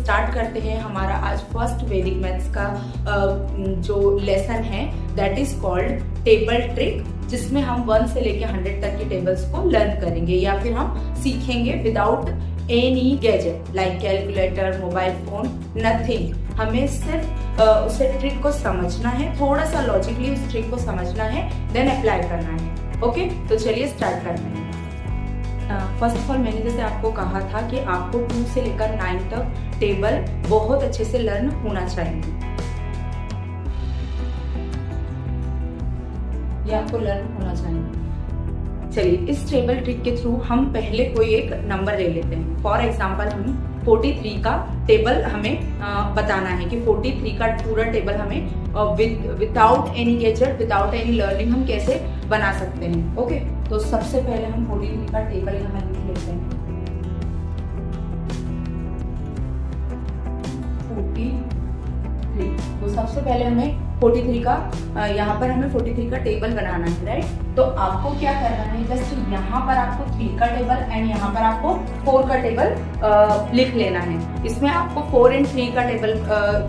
Start करते हैं हमारा आज फर्स्ट वैदिक मैथ्स का जो लेसन है, that is called table trick, जिसमें हम 1 से लेके 100 तक की टेबल्स को लर्न करेंगे या फिर हम सीखेंगे without any gadget like calculator, mobile phone, nothing. हमें सिर्फ उसे ट्रिक को समझना है, थोड़ा सा लॉजिकली उस ट्रिक को समझना है, देन अप्लाई करना है। ओके, तो चलिए स्टार्ट करते हैं। फर्स्ट ऑफ ऑल मैंने जैसे आपको कहा था कि आपको 2 से लेकर 9 तक टेबल बहुत अच्छे से लर्न होना चाहिए, ये आपको लर्न होना चाहिए। चलिए, इस टेबल ट्रिक के थ्रू हम पहले कोई एक नंबर ले लेते हैं। फॉर एग्जांपल हम 43 का टेबल हमें बताना है कि 43 का पूरा टेबल हमें without any gadget, without any learning हम कैसे बना सकते हैं। ओके, तो सबसे पहले हम 43 का टेबल यहाँ लिख लेते हैं। 43, तो सबसे पहले हमें 43 का यहाँ पर हमें 43 का टेबल बनाना है, राइट। तो आपको क्या करना है, जस्ट यहाँ पर आपको 3 का टेबल एंड यहाँ पर आपको 4 का टेबल लिख लेना है। इसमें आपको 4 और 3 का टेबल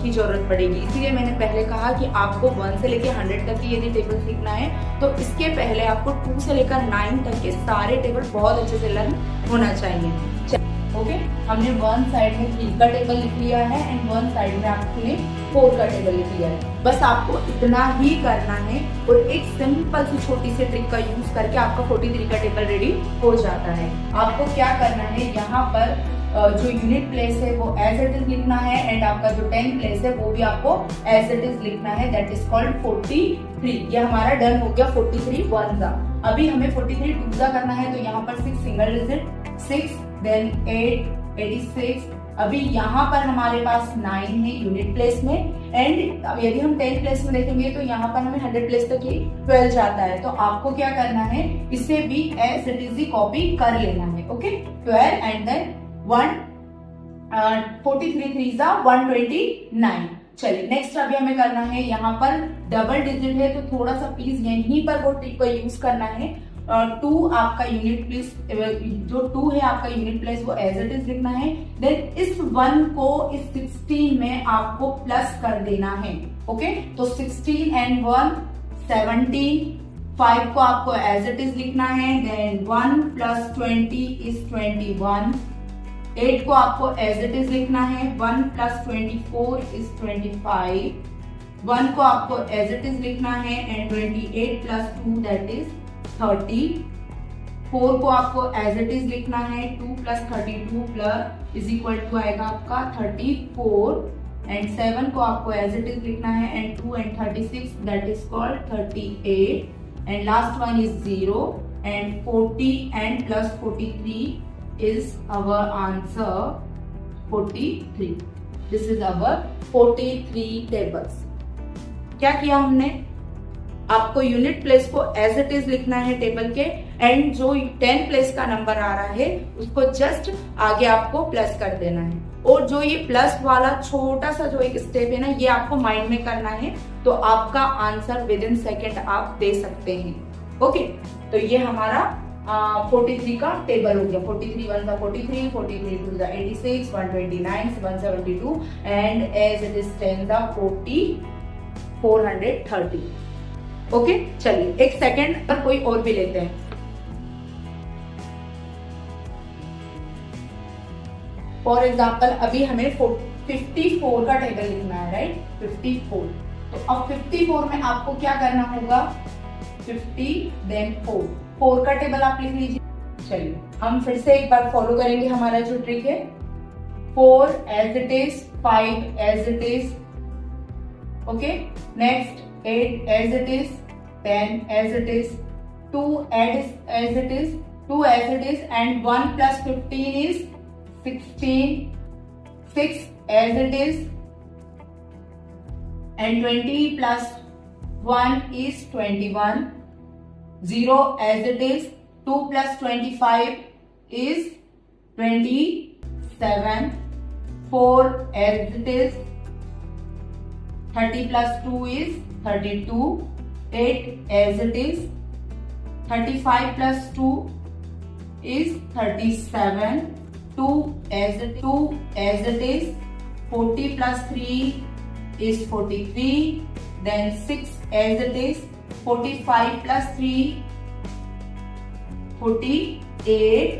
की जरूरत पड़ेगी, इसीलिए मैंने पहले कहा कि आपको 1 से लेकर 100 तक की यदि टेबल सीखना है तो इसके पहले आपको 2 से लेकर 9 तक के सारे टेबल बहुत अच्छे से लर्न होना चाहिए। ओके, हमने 1 साइड में 3 का टेबल लिख लिया है एंड 1 साइड में आपने 4 का टेबल लिख लिया है। बस आपको इतना ही करना है और एक सिंपल सी छोटी सी ट्रिक का यूज करके आपका 43 का टेबल रेडी हो जाता है। आपको क्या करना है, यहाँ पर जो यूनिट प्लेस है वो एज इट इज लिखना है एंड आपका जो 10 प्लेस है वो भी आपको एज इट इज लिखना है, दैट इज कॉल्ड 43। ये हमारा डन हो गया 43 1 का। अभी हमें 43 2 का करना है, तो यहाँ पर 6 सिंगल डिजिट, 6 देन 8 86। अभी यहाँ पर हमारे पास 9 है यूनिट प्लेस में एंड यदि हम 10 प्लेस में देखेंगे तो यहाँ पर हमें 100 प्लेस तक ही 12 जाता है। तो आपको क्या करना है, इसे भी एज इट इज कॉपी कर लेना है। ओके, 12 एंड देन 1 43 3 जा 129। चलिए नेक्स्ट अभी हमें करना है, यहाँ पर डबल डिजिट है तो थोड़ा सा प्लीज यहीं पर वो ट्रिक को यूज करना है। 2 आपका यूनिट प्लेस, जो 2 है आपका यूनिट प्लेस वो एज इट इज लिखना है। देन इस 1 को इस 16 में आपको प्लस कर देना है। ओके, तो 16 एंड 1 17, 5 को आपको एज इट इज लिखना है। देन 1 प्लस 20 इज 21, 8 को आपको एज इट इज लिखना है। 1 प्लस 24 इज 25, 1 को आपको एज इट इज लिखना है एंड 28 प्लस 2 दैट इज 30, 4 को आपको एज इट इज लिखना है। 2 plus 32 plus is equal to आएगा आपका 34 एंड 7 को आपको एज इट इज लिखना है and 2 and 36 that is called 38 and last one is 0 and 40 and plus 43 is our answer 43। This is our 43 tables. क्या किया हमने, आपको यूनिट प्लेस को एज इट इज लिखना है टेबल के एंड जो 10 प्लेस का नंबर आ रहा है उसको जस्ट आगे आपको प्लस कर देना है। और जो ये प्लस वाला छोटा सा जो एक स्टेप है ना, ये आपको माइंड में करना है, तो आपका आंसर विद इन सेकेंड आप दे सकते हैं। ओके, तो ये हमारा 43 का टेबल हो गया। 43 1 का 43, 43 2 का 86, 129 172 एंड एज इट इज 10 का 430। ओके, चलिए एक सेकेंड पर कोई और भी लेते हैं। फॉर एग्जाम्पल अभी हमें 54 का टेबल लिखना है, राइट। 54, तो अब 54 में आपको क्या करना होगा, 50 देन 4 का टेबल आप लिख लीजिए। चलिए हम फिर से एक बार फॉलो करेंगे हमारा जो ट्रिक है। 4 as it is, 5 as it is, okay. Next 8 as it is, 10 as it is, 2 as it is, 2 as it is and 1 plus 15 is 16, 6 as it is and 20 plus 1 is 21, 0 as it is, 2 plus 25 is 27, 4 as it is, 30 plus 2 is 32, 8 as it is, 35 plus 2 is 37, 2 as it is, 40 plus 3 is 43, then 6 as it is, 45 plus 3 48,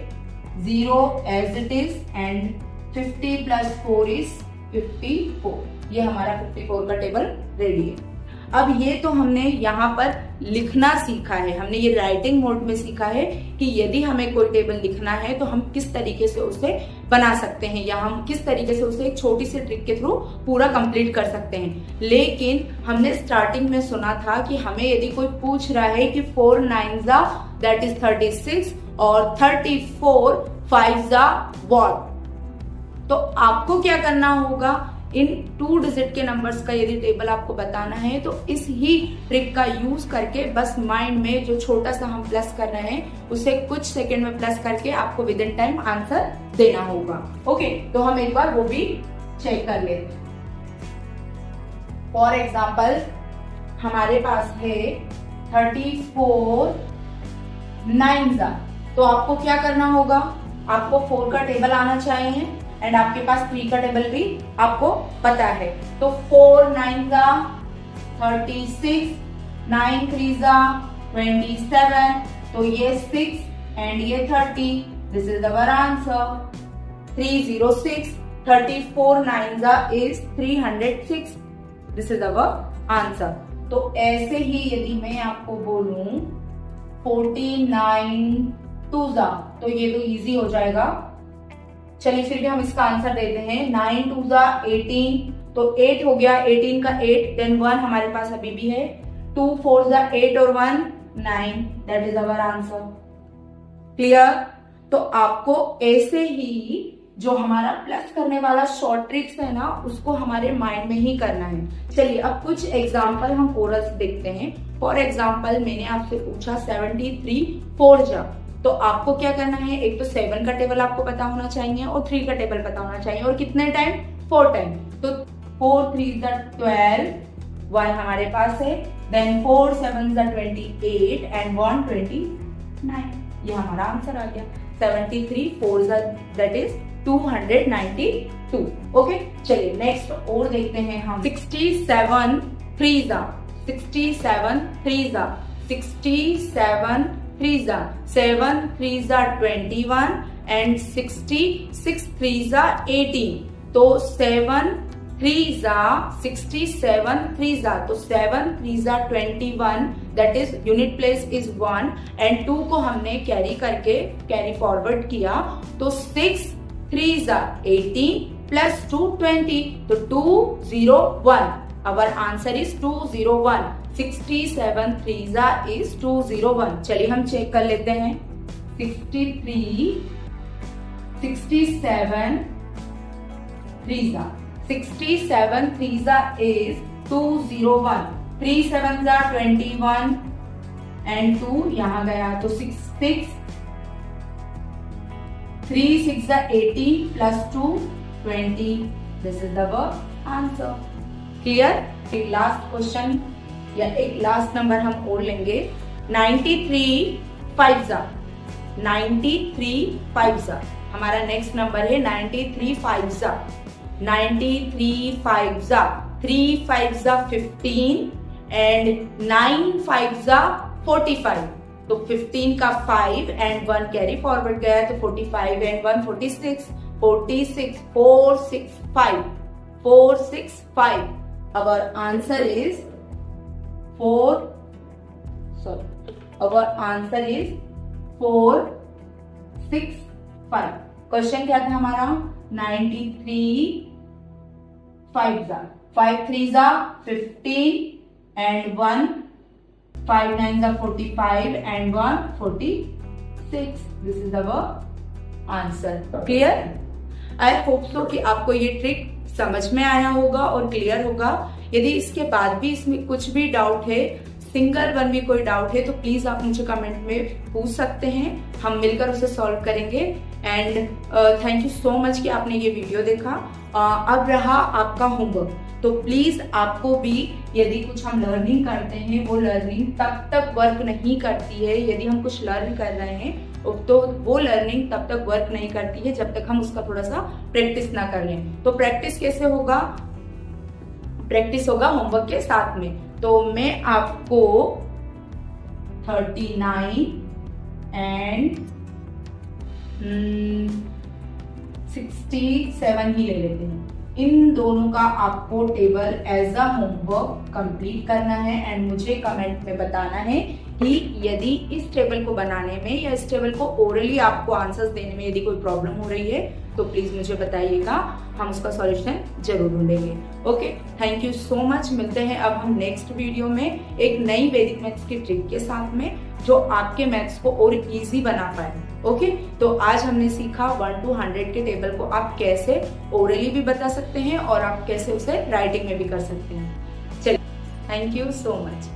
0 as it is, and 50 plus 4 is 54। ये हमारा 54 का table ready है। अब ये तो हमने यहाँ पर लिखना सीखा है, हमने ये राइटिंग मोड में सीखा है कि यदि हमें कोई टेबल लिखना है तो हम किस तरीके से उसे बना सकते हैं या हम किस तरीके से उसे एक छोटी सी ट्रिक के थ्रू पूरा कंप्लीट कर सकते हैं। लेकिन हमने स्टार्टिंग में सुना था कि हमें यदि कोई पूछ रहा है कि 4 9 दैट इज 36 और 34 5 व्हाट, तो आपको क्या करना होगा, इन 2 डिजिट के नंबर्स का यदि टेबल आपको बताना है तो इस ही ट्रिक का यूज करके बस माइंड में जो छोटा सा हम प्लस कर रहे हैं उसे कुछ सेकंड में प्लस करके आपको विद इन टाइम आंसर देना होगा। ओके, तो हम एक बार वो भी चेक कर लेते हैं। फॉर एग्जाम्पल हमारे पास है 34 9 तो आपको क्या करना होगा, आपको 4 का टेबल आना चाहिए एंड आपके पास 3 का टेबल भी आपको पता है। तो 4 9 36, 9 3 27, तो ये 6 एंड ये 30, this is our answer 306। 34 9 is 306, this is our answer. तो ऐसे ही यदि मैं आपको बोलूं 49 2 तो ये तो इजी हो जाएगा। चलिए फिर भी हम इसका आंसर देते हैं। 9 2 18, तो 8 हो गया, 18 का 8, देन 1 हमारे पास अभी भी है, 2 4 8 और 1 9, that is our answer. Clear? तो आपको ऐसे ही जो हमारा प्लस करने वाला शॉर्ट ट्रिक्स है ना, उसको हमारे माइंड में ही करना है। चलिए अब कुछ एग्जाम्पल हम कोरस देखते हैं। फॉर एग्जाम्पल मैंने आपसे पूछा 73 4 तो आपको क्या करना है, एक तो 7 का टेबल आपको पता होना चाहिए और 3 का टेबल पता होना चाहिए, और कितने टाइम, 4 टाइम। तो 4 3 12, 1 हमारे पास है, देन 4 7 28 एंड 1 29, ये हमारा आंसर आ गया। 73 4 दैट इज 292। ओके, चलिए नेक्स्ट और देखते हैं हम। 67 3 67 3 67 3 7 3 21 एंड 66 3 18, तो 7 3 67 3 तो 7 3 21, that is unit place is 1 and 2 को हमने कैरी करके कैरी फॉरवर्ड किया, तो 6 3 18 प्लस 2 20, तो 201। Our answer is 201. 67 3 is 201. चलिए हम चेक कर लेते हैं। 63 67 3 67 3 is 201. 3 7 21 एंड 2 यहाँ गया, तो 6 3 6 18 plus 2 20, this is our answer. Clear? एक लास्ट क्वेश्चन या एक लास्ट नंबर हम और लेंगे। 93 5 93 5 हमारा नेक्स्ट नंबर है। 93 5 93 5 3 5 15 एंड 9 5 45, तो 15 का 5 एंड 1 कैरी फॉरवर्ड गया, तो 45 and 1 46 46 4 6 5 4 6 5। Our answer is 4 6 5। Question क्या था हमारा? 93 5 5 3 15 and 1 5 9 45 and 1 46, this is our answer. Clear? I hope so कि आपको ये ट्रिक समझ में आया होगा और क्लियर होगा। यदि इसके बाद भी इसमें कुछ भी डाउट है, सिंगल वन भी कोई डाउट है, तो प्लीज आप मुझे कमेंट में पूछ सकते हैं, हम मिलकर उसे सॉल्व करेंगे। And thank you so much कि आपने ये वीडियो देखा। अब रहा आपका होमवर्क, तो प्लीज आपको भी यदि कुछ हम लर्निंग करते हैं, वो लर्निंग तब तक वर्क नहीं करती है। यदि हम कुछ लर्न कर रहे हैं तो वो लर्निंग तब तक वर्क नहीं करती है जब तक हम उसका थोड़ा सा प्रैक्टिस ना कर लें। तो प्रैक्टिस कैसे होगा? प्रैक्टिस होगा होमवर्क के साथ में। तो मैं आपको 39 एंड 67 ही ले लेते हैं। इन दोनों का आपको table as a homework complete करना है एंड मुझे कमेंट में बताना है कि यदि इस टेबल को बनाने में या इस टेबल को ओरली आपको आंसर्स देने में यदि कोई प्रॉब्लम हो रही है तो प्लीज मुझे बताइएगा, हम उसका सॉल्यूशन जरूर ढूंढेंगे। Okay, thank you so much. मिलते हैं अब हम नेक्स्ट वीडियो में एक नई वैदिक मैथ्स की ट्रिक के साथ में जो आपके मैथ्स को और इजी बना पाए। ओके, तो आज हमने सीखा 1 to 100 के टेबल को आप कैसे ओरली भी बता सकते हैं और आप कैसे उसे राइटिंग में भी कर सकते हैं। चलिए, थैंक यू सो मच।